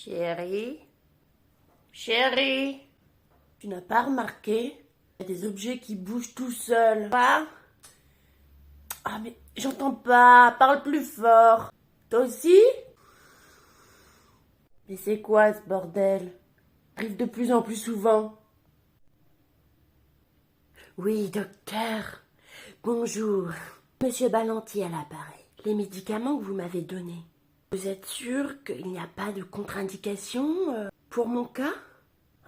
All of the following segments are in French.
Chérie, chérie, tu n'as pas remarqué? Il y a des objets qui bougent tout seuls. Quoi? Ah mais j'entends pas, parle plus fort. Toi aussi? Mais c'est quoi ce bordel? Ça arrive de plus en plus souvent. Oui, docteur. Bonjour. Monsieur Balantier à l'appareil. Les médicaments que vous m'avez donnés. Vous êtes sûr qu'il n'y a pas de contre-indication pour mon cas?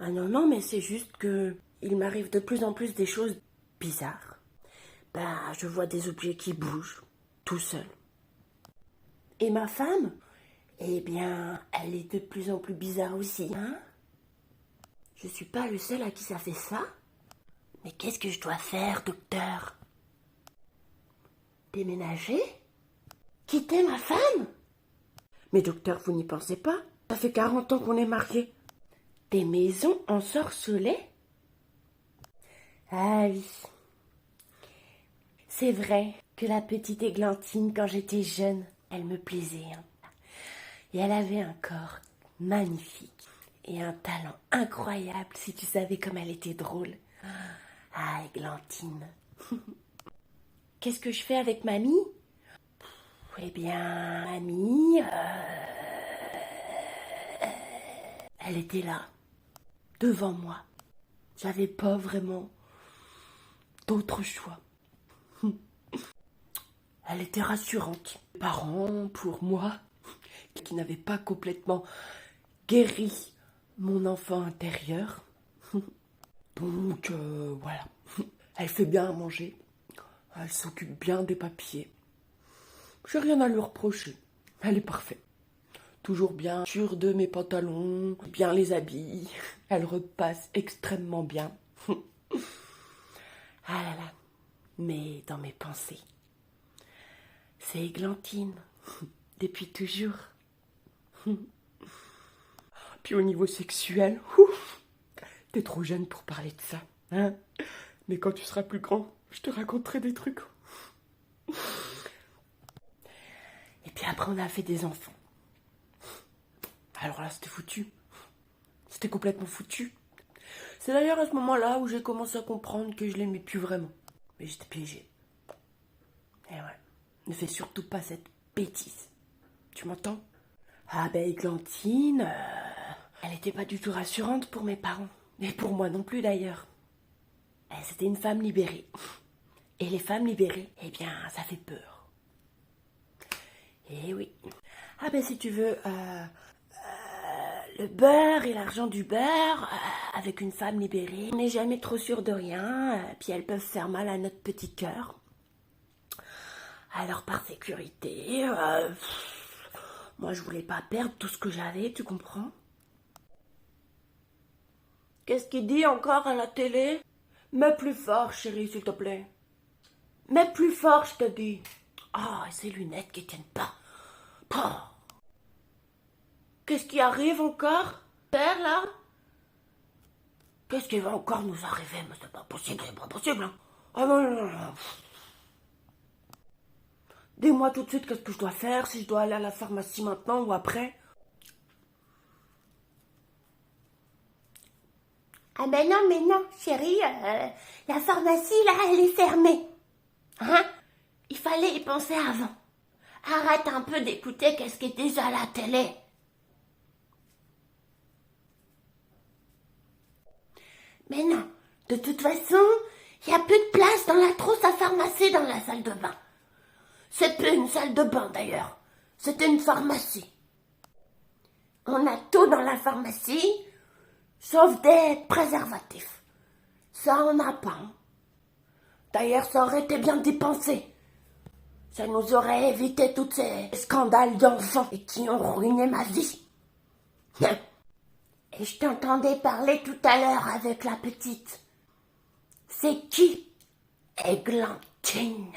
Ah non, non, mais c'est juste que il m'arrive de plus en plus des choses bizarres. Je vois des objets qui bougent, tout seul. Et ma femme? Eh bien, elle est de plus en plus bizarre aussi, hein? Je suis pas le seul à qui ça fait ça? Mais qu'est-ce que je dois faire, docteur? Déménager? Quitter ma femme? Mais docteur, vous n'y pensez pas? Ça fait 40 ans qu'on est mariés. Des maisons ensorcelées? Ah oui. C'est vrai que la petite Églantine, quand j'étais jeune, elle me plaisait. Et elle avait un corps magnifique et un talent incroyable, si tu savais comme elle était drôle. Ah, Églantine. Qu'est-ce que je fais avec mamie? Eh bien, mamie, elle était là, devant moi. J'avais pas vraiment d'autre choix. Elle était rassurante. Mes parents, pour moi, qui n'avaient pas complètement guéri mon enfant intérieur. Donc, voilà. Elle fait bien à manger. Elle s'occupe bien des papiers. J'ai rien à lui reprocher. Elle est parfaite. Toujours bien sûre de mes pantalons, bien les habille. Elle repasse extrêmement bien. Ah là là. Mais dans mes pensées, c'est Églantine. Depuis toujours. Puis au niveau sexuel, t'es trop jeune pour parler de ça, hein? Mais quand tu seras plus grand, je te raconterai des trucs. Et puis après, on a fait des enfants. Alors là, c'était foutu. C'était complètement foutu. C'est d'ailleurs à ce moment-là où j'ai commencé à comprendre que je l'aimais plus vraiment. Mais j'étais piégée. Et ouais, ne fais surtout pas cette bêtise. Tu m'entends? Ah ben, Églantine, elle n'était pas du tout rassurante pour mes parents. Et pour moi non plus d'ailleurs. C'était une femme libérée. Et les femmes libérées, eh bien, ça fait peur. Eh oui. Ah ben si tu veux, le beurre et l'argent du beurre, avec une femme libérée, on n'est jamais trop sûr de rien, puis elles peuvent faire mal à notre petit cœur. Alors par sécurité, moi je voulais pas perdre tout ce que j'avais, tu comprends? Qu'est-ce qu'il dit encore à la télé? Mets plus fort, chérie, s'il te plaît. Mets plus fort, je te dis. Ah, et ces lunettes qui tiennent pas. Qu'est-ce qui arrive encore? Terre, là? Qu'est-ce qui va encore nous arriver? Mais c'est pas possible, hein. Ah non, non, non. Dis-moi tout de suite qu'est-ce que je dois faire, si je dois aller à la pharmacie maintenant ou après. Ah ben non, mais non, chérie, la pharmacie, là, elle est fermée. Hein? Il fallait y penser avant. Arrête un peu d'écouter qu'est-ce qui est déjà à la télé. Mais non, de toute façon, il n'y a plus de place dans la trousse à pharmacie dans la salle de bain. C'est plus une salle de bain d'ailleurs, c'était une pharmacie. On a tout dans la pharmacie, sauf des préservatifs. Ça, on n'a pas. Hein. D'ailleurs, ça aurait été bien dépensé. Ça nous aurait évité tous ces scandales d'enfants et qui ont ruiné ma vie. Et je t'entendais parler tout à l'heure avec la petite. C'est qui? Églantine.